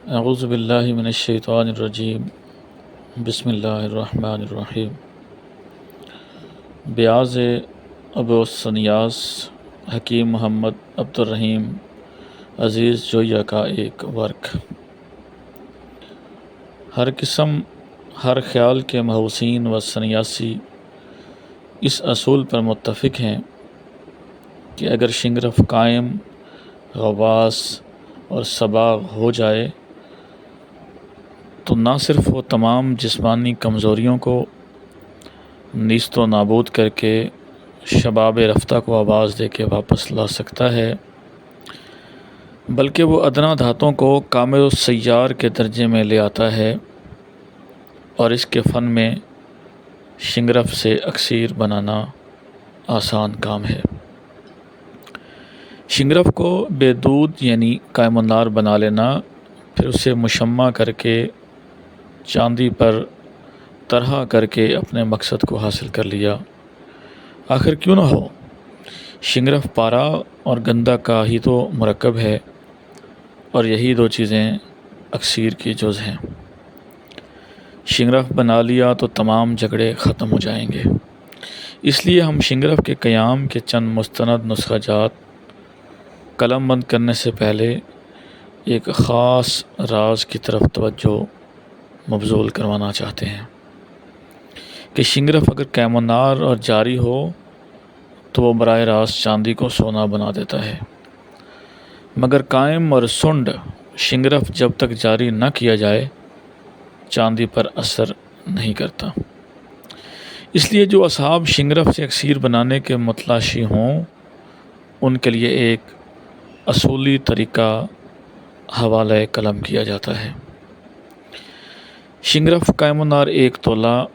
اعوذ باللہ من الشیطان الرجیم بسم اللہ الرحمن الرحیم بیاض ابو السنیاس حکیم محمد عبد الرحیم عزیز جویہ کا ایک ورک۔ ہر قسم ہر خیال کے محوسین و سنیاسی اس اصول پر متفق ہیں کہ اگر شنگرف قائم، غواص اور سباغ ہو جائے تو نہ صرف وہ تمام جسمانی کمزوریوں کو نیست و نابود کر کے شباب رفتہ کو آواز دے کے واپس لا سکتا ہے، بلکہ وہ ادنا دھاتوں کو کامل السیار کے درجے میں لے آتا ہے، اور اس کے فن میں شنگرف سے اکسیر بنانا آسان کام ہے۔ شنگرف کو بے دود یعنی قائم النار بنا لینا، پھر اسے مشمع کر کے چاندی پر طرح کر کے اپنے مقصد کو حاصل کر لیا۔ آخر کیوں نہ ہو، شنگرف پارا اور گندا کا ہی تو مرکب ہے، اور یہی دو چیزیں اکسیر کی جز ہیں۔ شنگرف بنا لیا تو تمام جھگڑے ختم ہو جائیں گے۔ اس لیے ہم شنگرف کے قیام کے چند مستند نسخہ جات قلم بند کرنے سے پہلے ایک خاص راز کی طرف توجہ مبذول کروانا چاہتے ہیں کہ شنگرف اگر قائم النار اور جاری ہو تو وہ براہ راست چاندی کو سونا بنا دیتا ہے، مگر قائم اور سنڈ شنگرف جب تک جاری نہ کیا جائے چاندی پر اثر نہیں کرتا۔ اس لیے جو اصحاب شنگرف سے اکسیر بنانے کے متلاشی ہوں ان کے لیے ایک اصولی طریقہ حوالہ قلم کیا جاتا ہے۔ شنگرف قائم النار 1 تولہ،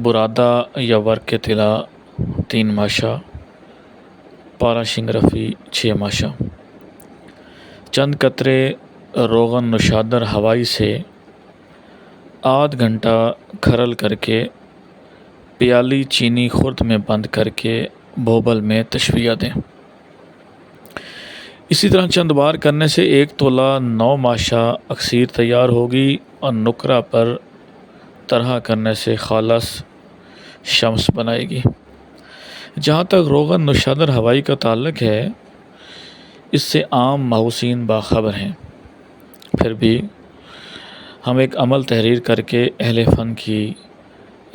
برادہ یا ورق طلا 3 ماشا، پارا شنگرفی 6 ماشا، چند قطرے روغن نوشادر ہوائی سے آدھ گھنٹہ کھرل کر کے پیالی چینی خرد میں بند کر کے بھوبل میں تشویہ دیں۔ اسی طرح چند بار کرنے سے 1 تولہ 9 ماشا اکسیر تیار ہوگی، اور نکرہ پر طرح کرنے سے خالص شمس بنائے گی۔ جہاں تک روغن نوشادر ہوائی کا تعلق ہے، اس سے عام محوسین باخبر ہیں، پھر بھی ہم ایک عمل تحریر کر کے اہل فن کی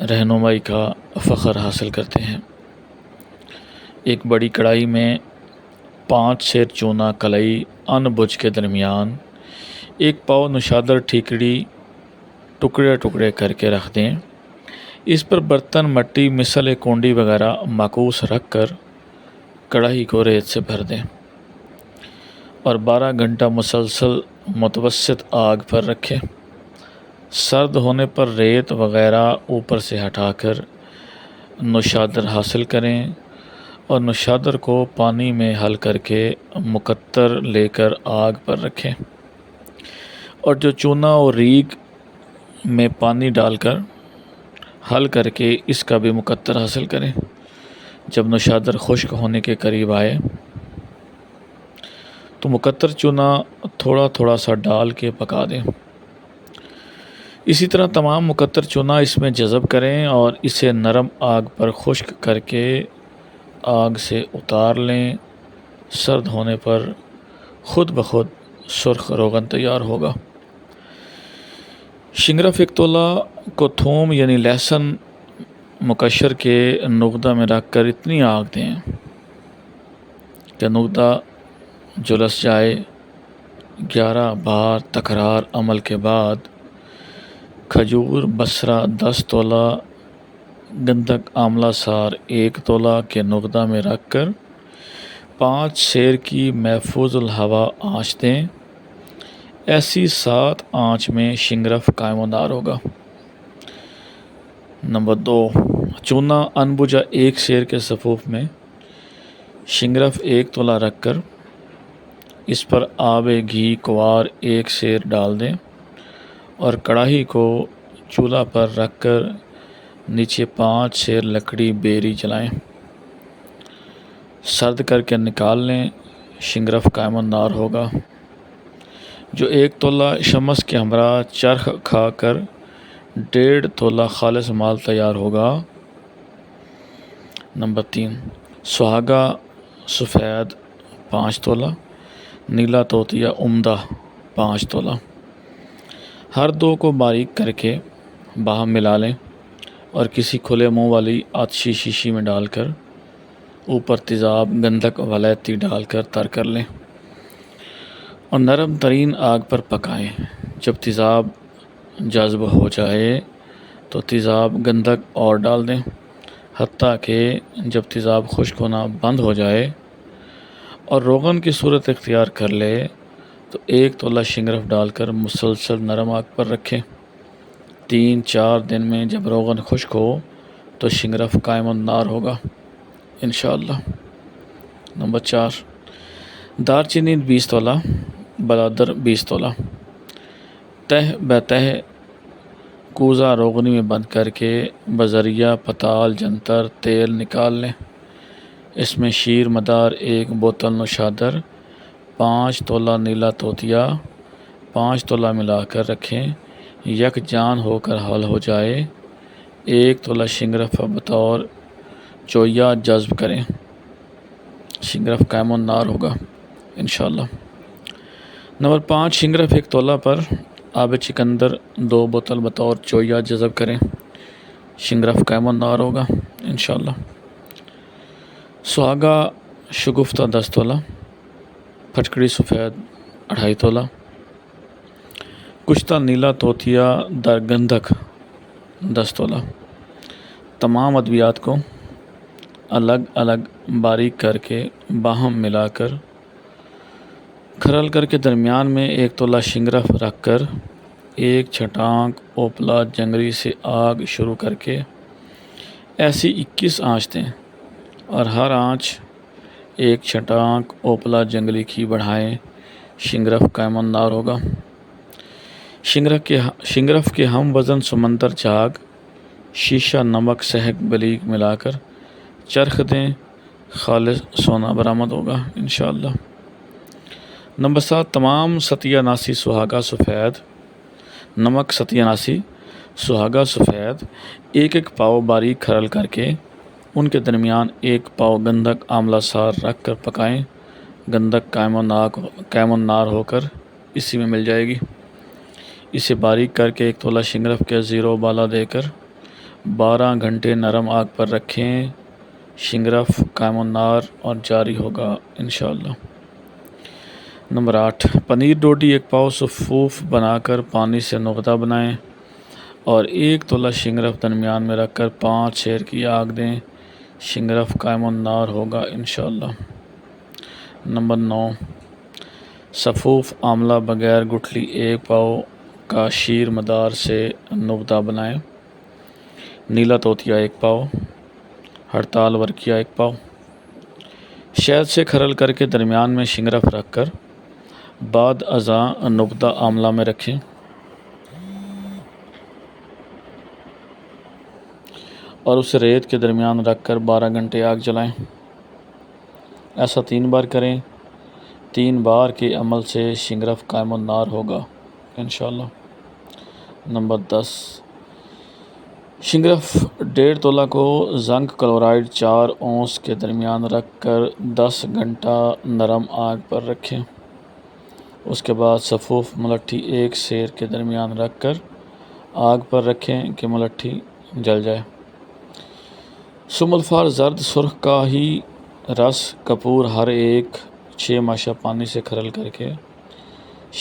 رہنمائی کا فخر حاصل کرتے ہیں۔ ایک بڑی کڑائی میں 5 سیر چونا کلئی ان بج کے درمیان 1 پاؤ نوشادر ٹھیکڑی ٹکڑے ٹکڑے کر کے رکھ دیں۔ اس پر برتن، مٹی، مثل کونڈی وغیرہ معکوس رکھ کر کڑاہی کو ریت سے بھر دیں، اور 12 گھنٹہ مسلسل متوسط آگ پر رکھیں۔ سرد ہونے پر ریت وغیرہ اوپر سے ہٹا کر نوشادر حاصل کریں، اور نوشادر کو پانی میں حل کر کے مقطر لے کر آگ پر رکھیں، اور جو چونا اور ریگ میں پانی ڈال کر حل کر کے اس کا بھی مقطر حاصل کریں۔ جب نوشادر خشک ہونے کے قریب آئے تو مقطر چونا تھوڑا تھوڑا سا ڈال کے پکا دیں۔ اسی طرح تمام مقطر چونا اس میں جذب کریں، اور اسے نرم آگ پر خشک کر کے آگ سے اتار لیں۔ سرد ہونے پر خود بخود سرخ روغن تیار ہوگا۔ شنگرف 1 تولہ کو تھوم یعنی لہسن مقشر کے نقدہ میں رکھ کر اتنی آگ دیں کہ نقدہ جلس جائے۔ 11 بار تکرار عمل کے بعد کھجور بسرا 10 تولہ، گندک آملہ سار 1 تولہ کے نقدہ میں رکھ کر 5 سیر کی محفوظ الہوا آنچ دیں۔ ایسی 7 آنچ میں شنگرف قائم النار ہوگا۔ نمبر 2، چونا ان بجا 1 سیر کے صفوف میں شنگرف 1 تولہ رکھ کر اس پر آب گھی کوار 1 سیر ڈال دیں، اور کڑاہی کو چولہا پر رکھ کر نیچے 5 سیر لکڑی بیری جلائیں۔ سرد کر کے نکال لیں، شنگرف قائم النار ہوگا۔ جو 1 تولہ شمس کے ہمراہ چرخ کھا کر 1.5 تولہ خالص مال تیار ہوگا۔ نمبر 3، سہاگا سفید 5 تولہ، نیلا توتیا عمدہ 5 تولہ۔ ہر دو کو باریک کر کے باہم ملا لیں اور کسی کھلے منہ والی آتشی شیشی میں ڈال کر اوپر تیزاب، گندھک، ولیتی ڈال کر تر کر لیں اور نرم ترین آگ پر پکائیں۔ جب تیزاب جذب ہو جائے تو تیزاب، گندھک اور ڈال دیں، حتیٰ کہ جب تیزاب خشک ہونا بند ہو جائے اور روغن کی صورت اختیار کر لے تو 1 تولہ شنگرف ڈال کر مسلسل نرم آگ پر رکھیں۔ 3-4 دن میں جب روغن خشک ہو تو شنگرف قائم النار ہوگا انشاءاللہ۔ نمبر 4، دار چینی 20 تولہ، بلادر 20 تولہ۔ تہ بہ تہ کوزہ روغنی میں بند کر کے بذریعہ پتال جنتر تیل نکال لیں۔ اس میں شیر مدار 1 بوتل نوشادر، 5 تولہ نیلا توتیا، 5 تولہ ملا کر رکھیں۔ یک جان ہو کر حل ہو جائے 1 تولہ شنگرف بطور چویا جذب کریں۔ شنگرف قائم النار ہوگا انشاءاللہ۔ نمبر 5، شنگرف 1 تولہ پر آب چکندر 2 بوتل بطور چویا جذب کریں۔ شنگرف قائم النار ہوگا انشاءاللہ۔ سہاگا شگفتہ 10 تولہ، پھٹکڑی سفید 2.5 تولہ۔ کشتہ نیلا توتیا در گندھک 10 تولہ۔ تمام ادویات کو الگ الگ باریک کر کے باہم ملا کر کھرل کر کے درمیان میں 1 تولہ شنگرف رکھ کر 1 چھٹانک اوپلا جنگری سے آگ شروع کر کے ایسی 21 آنچ دیں اور ہر آنچ 1 چھٹانک اوپلا جنگلی کی بڑھائیں۔ شنگرف قائم النار ہوگا۔ شنگرف کے ہم وزن سمندر جھاگ، شیشہ، نمک، سہک، بلیگ ملا کر چرخ دیں، خالص سونا برآمد ہوگا انشاءاللہ۔ نمبر 7، تمام ستیاناسی سہاگا سفید، نمک ستیاناسی سہاگا سفید 1 پاؤ باریک کھرل کر کے ان کے درمیان 1 پاؤ گندھک آملہ سار رکھ کر پکائیں۔ گندھک قائم النار ہو کر اسی میں مل جائے گی۔ اسے باریک کر کے 1 تولہ شنگرف کے زیرو بالا دے کر 12 گھنٹے نرم آگ پر رکھیں۔ شنگرف قائم النار اور جاری ہوگا انشاءاللہ۔ نمبر 8، پنیر ڈوڈی 1 پاؤ صفوف بنا کر پانی سے نقطہ بنائیں اور 1 تولہ شنگرف درمیان میں رکھ کر 5 سیر کی آگ دیں۔ شنگرف قائم النار ہوگا انشاءاللہ۔ نمبر 9، صفوف آملہ بغیر گٹھلی 1 پاؤ کا شیر مدار سے نقطہ بنائیں۔ نیلا توتیا 1 پاؤ، ہڑتال ورکیہ 1 پاؤ۔ شہد سے کھرل کر کے درمیان میں شنگرف رکھ کر بعد ازاں نقطہ آملہ میں رکھیں اور اسے ریت کے درمیان رکھ کر 12 گھنٹے آگ جلائیں۔ ایسا 3 بار کریں۔ 3 بار کے عمل سے شنگرف قائم النار ہوگا انشاءاللہ۔ نمبر 10، شنگرف 1.5 تولہ کو زنک کلورائڈ 4 اونس کے درمیان رکھ کر 10 گھنٹہ نرم آگ پر رکھیں۔ اس کے بعد صفوف ملٹھی 1 سیر کے درمیان رکھ کر آگ پر رکھیں کہ ملٹھی جل جائے۔ سم الفار زرد سرخ کا ہی رس کپور ہر ایک 6 ماشا پانی سے کھرل کر کے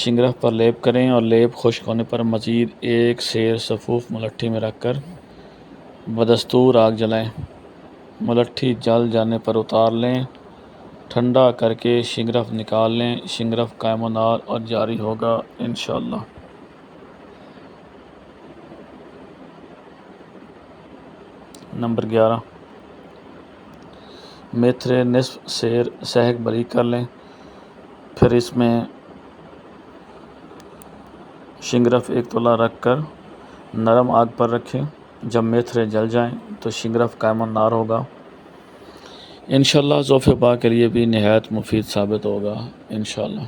شنگرف پر لیپ کریں اور لیپ خشک ہونے پر مزید 1 سیر صفوف ملٹھی میں رکھ کر بدستور آگ جلائیں۔ ملٹھی جل جانے پر اتار لیں، ٹھنڈا کر کے شنگرف نکال لیں۔ شنگرف قائم النار اور جاری ہوگا انشاءاللہ۔ نمبر 11، میتھرے نصف سیر سہک بریک کر لیں، پھر اس میں شنگرف 1 تولہ رکھ کر نرم آگ پر رکھیں۔ جب میتھرے جل جائیں تو شنگرف قائم النار ہوگا انشاءاللہ۔ ذوف پا کے لیے بھی نہایت مفید ثابت ہوگا انشاءاللہ۔